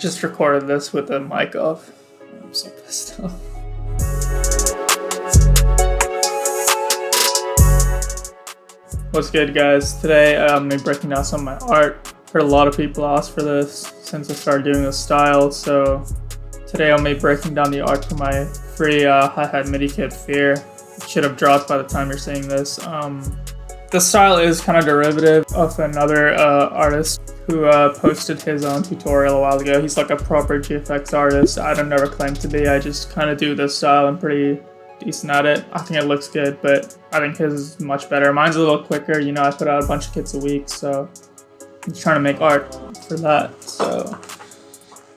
Just recorded this with the mic off. I'm so pissed off. What's good, guys? Today I'm going to be breaking down some of my art. Heard a lot of people ask for this since I started doing this style, so today I'm going to be breaking down the art for my free hi-hat MIDI kit Fear. It should have dropped by the time you're seeing this. The style is kind of derivative of another artist who posted his own tutorial a while ago. He's like a proper GFX artist. I don't never claim to be. I just kind of do this style. I'm pretty decent at it. I think it looks good, but I think his is much better. Mine's a little quicker. You know, I put out a bunch of kits a week, so I'm trying to make art for that. So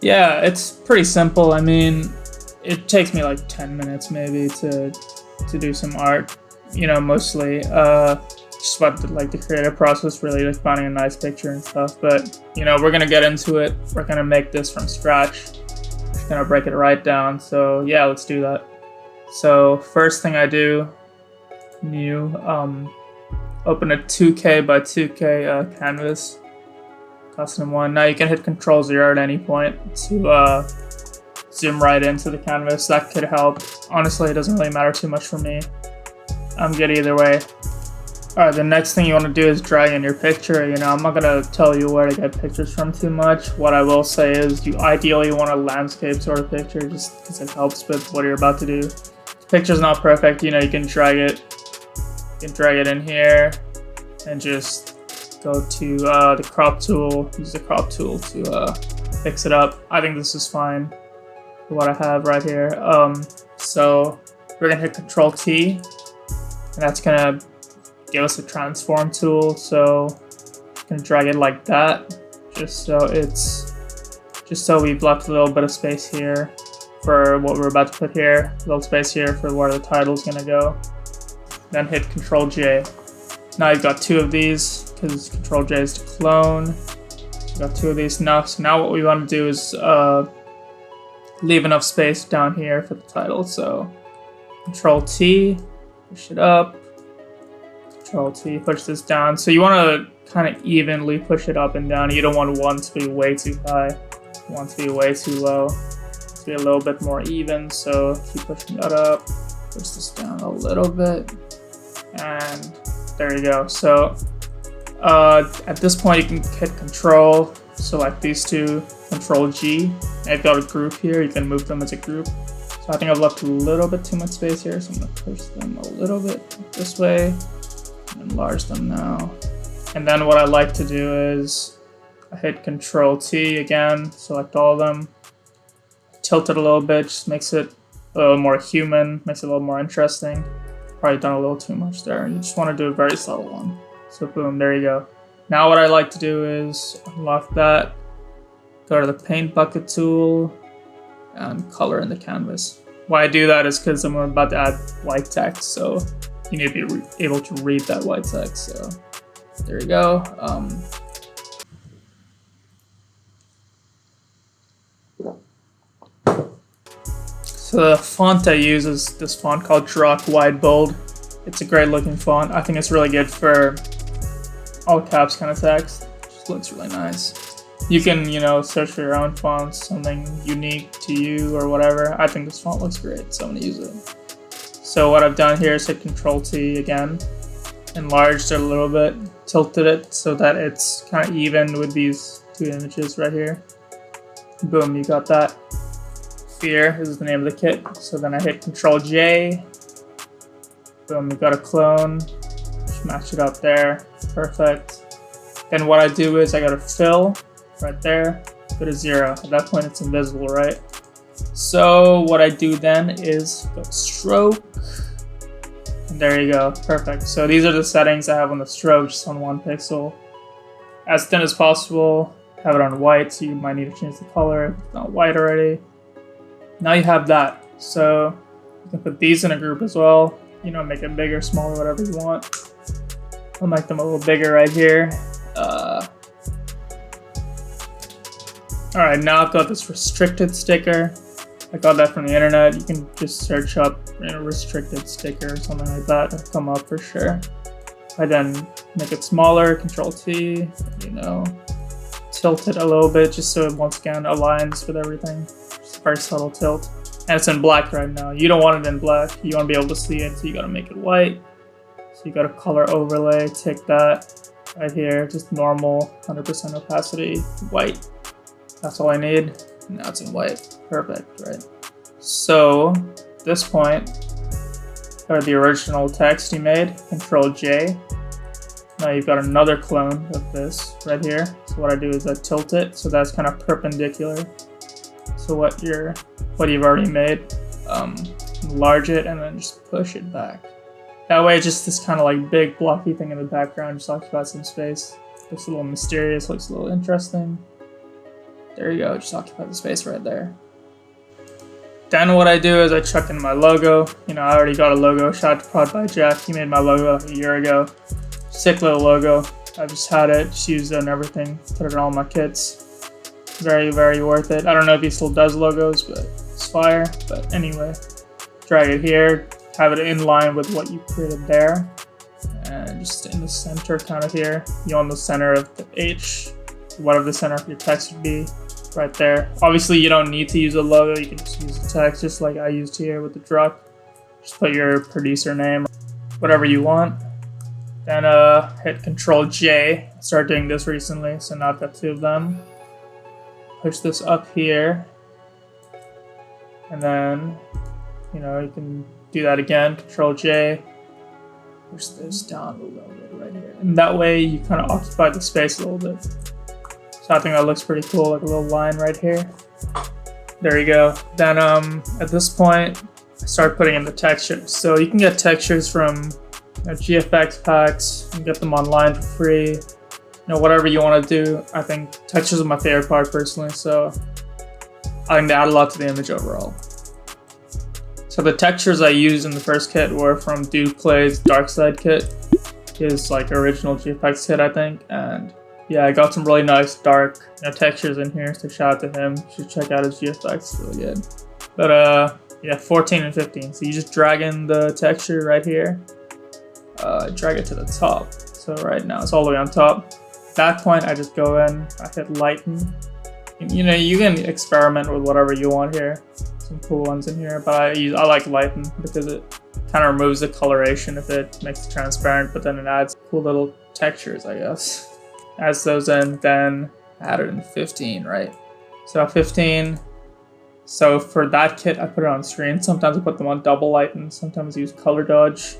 yeah, it's pretty simple. I mean, it takes me like 10 minutes maybe to do some art. You know, mostly just about the creative process, really, like finding a nice picture and stuff. But you know, we're gonna get into it. We're gonna make this from scratch. Just gonna break it right down. So yeah, let's do that. So first thing I do, open a 2K by 2K canvas, custom one. Now you can hit Ctrl-0 at any point to zoom right into the canvas. That could help. Honestly, it doesn't really matter too much for me. I'm good either way. Alright, the next thing you want to do is drag in your picture. You know, I'm not going to tell you where to get pictures from too much. What I will say is you ideally want a landscape sort of picture just because it helps with what you're about to do. The picture's not perfect, you know, you can drag it. You can drag it in here and just go to the crop tool. Use the crop tool to fix it up. I think this is fine for what I have right here. So we're going to hit Ctrl-T, and that's going to give us a transform tool. So I'm gonna drag it like that, just so we've left a little bit of space here for what we're about to put here, a little space here for where the title's gonna go. Then hit Ctrl-J. Now you've got two of these because Ctrl-J is to clone. You've got two of these now. So now what we want to do is leave enough space down here for the title. So Ctrl-T, push it up. Ctrl-T, push this down. So you want to kind of evenly push it up and down. You don't want one to be way too high, one to be way too low. To be a little bit more even. So keep pushing that up. Push this down a little bit, and there you go. So at this point, you can hit Control, select these two, Control-G. And I've got a group here. You can move them as a group. So I think I've left a little bit too much space here, so I'm going to push them a little bit this way. Enlarge them now. And then what I like to do is I hit Control-T again, select all of them, tilt it a little bit, just makes it a little more human, makes it a little more interesting. Probably done a little too much there. You just want to do a very subtle one. So boom, there you go. Now what I like to do is unlock that, go to the paint bucket tool, and color in the canvas. Why I do that is because I'm about to add white text, so you need to be able to read that white text. So there you go. So the font I use is this font called Rock Wide Bold. It's a great looking font. I think it's really good for all caps kind of text. It just looks really nice. You can, you know, search for your own fonts, something unique to you or whatever. I think this font looks great, so I'm gonna use it. So what I've done here is hit Control-T again, enlarged it a little bit, tilted it so that it's kind of even with these two images right here. Boom, you got that. Fear is the name of the kit. So then I hit Control-J. Boom, you got a clone. Just match it up there. Perfect. Then what I do is I go to Fill right there, go to 0. At that point it's invisible, right? So what I do then is go to Stroke, and there you go, perfect. So these are the settings I have on the stroke, just on 1 pixel. As thin as possible, have it on white, so you might need to change the color if it's not white already. Now you have that, so you can put these in a group as well, you know, make it bigger, smaller, whatever you want. I'll make them a little bigger right here. Alright, now I've got this restricted sticker. I got that from the internet. You can just search up, you know, restricted sticker or something like that. It'll come up for sure. I then make it smaller, Control-T, you know, tilt it a little bit just so it once again aligns with everything. Just a very subtle tilt. And it's in black right now. You don't want it in black. You want to be able to see it, so you gotta make it white. So you got a color overlay, take that right here, just normal, 100% opacity, white. That's all I need. Now it's in white. Perfect, right? So, at this point, or the original text you made, Control J. Now you've got another clone of this right here. So what I do is I tilt it, so that's kind of perpendicular. So what you've already made, enlarge it and then just push it back. That way, just this kind of like big blocky thing in the background just occupies some space. Looks a little mysterious, looks a little interesting. There you go, just occupy the space right there. Then what I do is I chuck in my logo. You know, I already got a logo, shout out to Prod by Jack. He made my logo like a year ago. Sick little logo. I just had it, just used it and everything. Put it on all my kits. Very, very worth it. I don't know if he still does logos, but it's fire. But anyway, drag it here. Have it in line with what you created there. And just in the center kind of here. You want the center of the H. Whatever the center of your text would be. Right there. Obviously, you don't need to use a logo. You can just use the text, just like I used here with the druck. Just put your producer name, whatever you want. Then hit Control J. I started doing this recently, so now I've got two of them. Push this up here, and then you know you can do that again. Control J. Push this down a little bit right here, and that way you kind of occupy the space a little bit. So I think that looks pretty cool, like a little line right here. There you go. Then at this point, I start putting in the textures. So you can get textures from GFX packs. You can get them online for free. You know, whatever you want to do. I think textures are my favorite part personally, so I think they add a lot to the image overall. So the textures I used in the first kit were from Dude Plays Dark Side kit. His like original GFX kit, I think, and yeah, I got some really nice dark textures in here, so shout out to him. You should check out his GFX, it's really good. But yeah, 14 and 15. So you just drag in the texture right here. Drag it to the top. So right now it's all the way on top. At that point, I just go in, I hit lighten. You know, you can experiment with whatever you want here. Some cool ones in here, but I like lighten because it kind of removes the coloration if it makes it transparent, but then it adds cool little textures, I guess. Adds those in, then add it in 15, right? So 15. So for that kit, I put it on screen. Sometimes I put them on double lighten. Sometimes I use color dodge,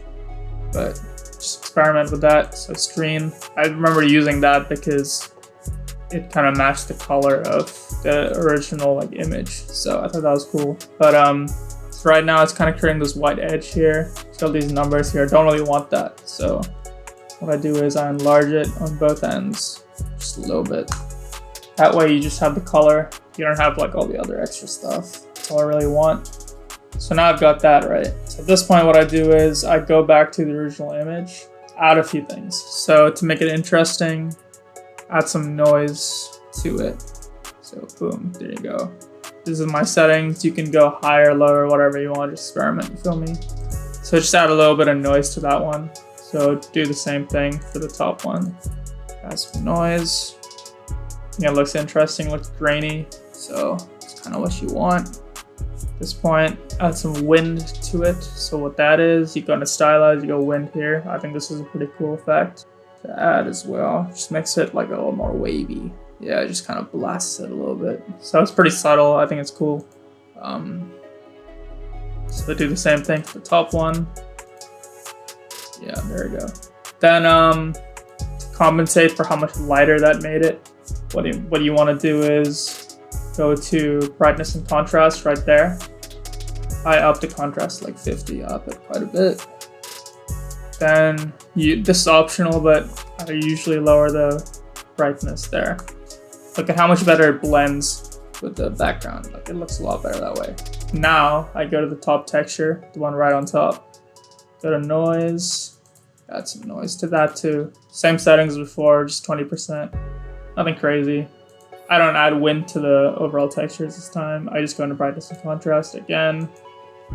but just experiment with that. So screen, I remember using that because it kind of matched the color of the original like image. So I thought that was cool. But so right now it's kind of creating this white edge here. It's got these numbers here. I don't really want that. So what I do is I enlarge it on both ends, just a little bit. That way you just have the color. You don't have like all the other extra stuff. That's all I really want. So now I've got that right. So at this point what I do is I go back to the original image, add a few things. So to make it interesting, add some noise to it. So boom, there you go. This is my settings. You can go higher, lower, whatever you want, just experiment, you feel me? So just add a little bit of noise to that one. So do the same thing for the top one. Add some noise. Yeah, it looks interesting, looks grainy. So it's kind of what you want. At this point, add some wind to it. So what that is, you go into stylize, you go wind here. I think this is a pretty cool effect to add as well. Just makes it like a little more wavy. Yeah, it just kind of blasts it a little bit. So it's pretty subtle, I think it's cool. So do the same thing for the top one. Yeah, there we go. Then to compensate for how much lighter that made it, what you want to do is go to brightness and contrast right there. I up the contrast to like 50, up it quite a bit. Then this is optional, but I usually lower the brightness there. Look at how much better it blends with the background. Like it looks a lot better that way. Now I go to the top texture, the one right on top. Go to noise, add some noise to that too. Same settings as before, just 20%. Nothing crazy. I don't add wind to the overall textures this time. I just go into brightness and contrast again.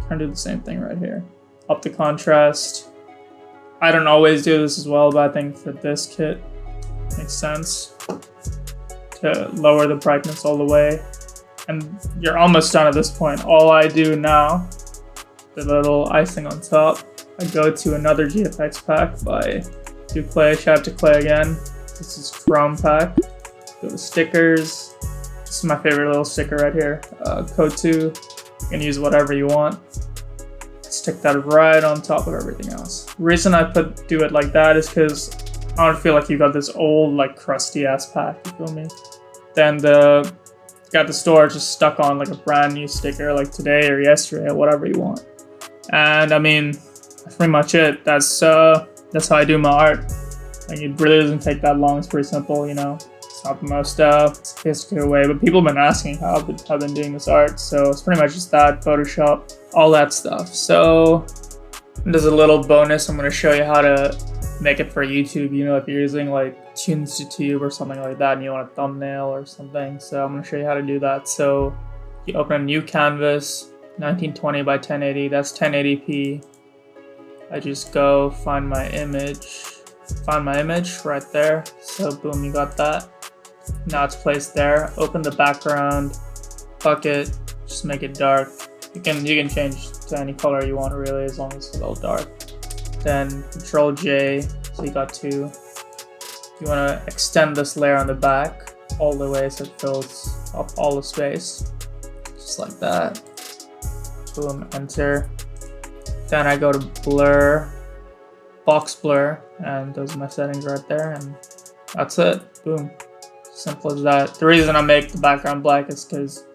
Kind of do the same thing right here. Up the contrast. I don't always do this as well, but I think for this kit, makes sense. to lower the brightness all the way. And you're almost done at this point. All I do now, the little icing on top, I go to another GFX pack by do clay, shout out to clay again. This is Chrome pack. Go to stickers. This is my favorite little sticker right here. Code 2. You can use whatever you want. Stick that right on top of everything else. The reason I do it like that is because I don't feel like you got this old, like, crusty ass pack, you feel me? Then got the storage just stuck on like a brand new sticker like today or yesterday or whatever you want. And I mean, that's pretty much it. That's how I do my art. Like, it really doesn't take that long. It's pretty simple, you know. It's not the most sophisticated way, but people have been asking how I've been doing this art, so it's pretty much just that, Photoshop, all that stuff. So there's a little bonus. I'm going to show you how to make it for YouTube. You know, if you're using like TuneTube or something like that and you want a thumbnail or something. So I'm going to show you how to do that. So you open a new canvas, 1920 by 1080. That's 1080p. I just go find my image right there. So boom, you got that. Now it's placed there. Open the background, bucket, just make it dark. You can change to any color you want really, as long as it's a little dark. Then Control J, so you got 2. You want to extend this layer on the back all the way so it fills up all the space, just like that. Boom, enter. Then I go to blur, box blur, and those are my settings right there, and that's it. Boom, simple as that. The reason I make the background black is because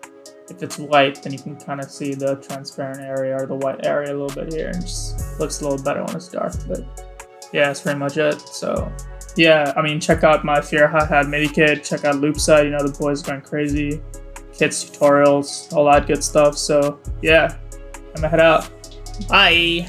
if it's white, then you can kind of see the transparent area or the white area a little bit here, and it just looks a little better when it's dark. But yeah, that's pretty much it. So yeah, I mean, check out my Fear Hi-Hat MIDI kit, check out Loopside, you know, the boys going crazy, kits, tutorials, all that good stuff. So yeah, I'm gonna head out. Bye.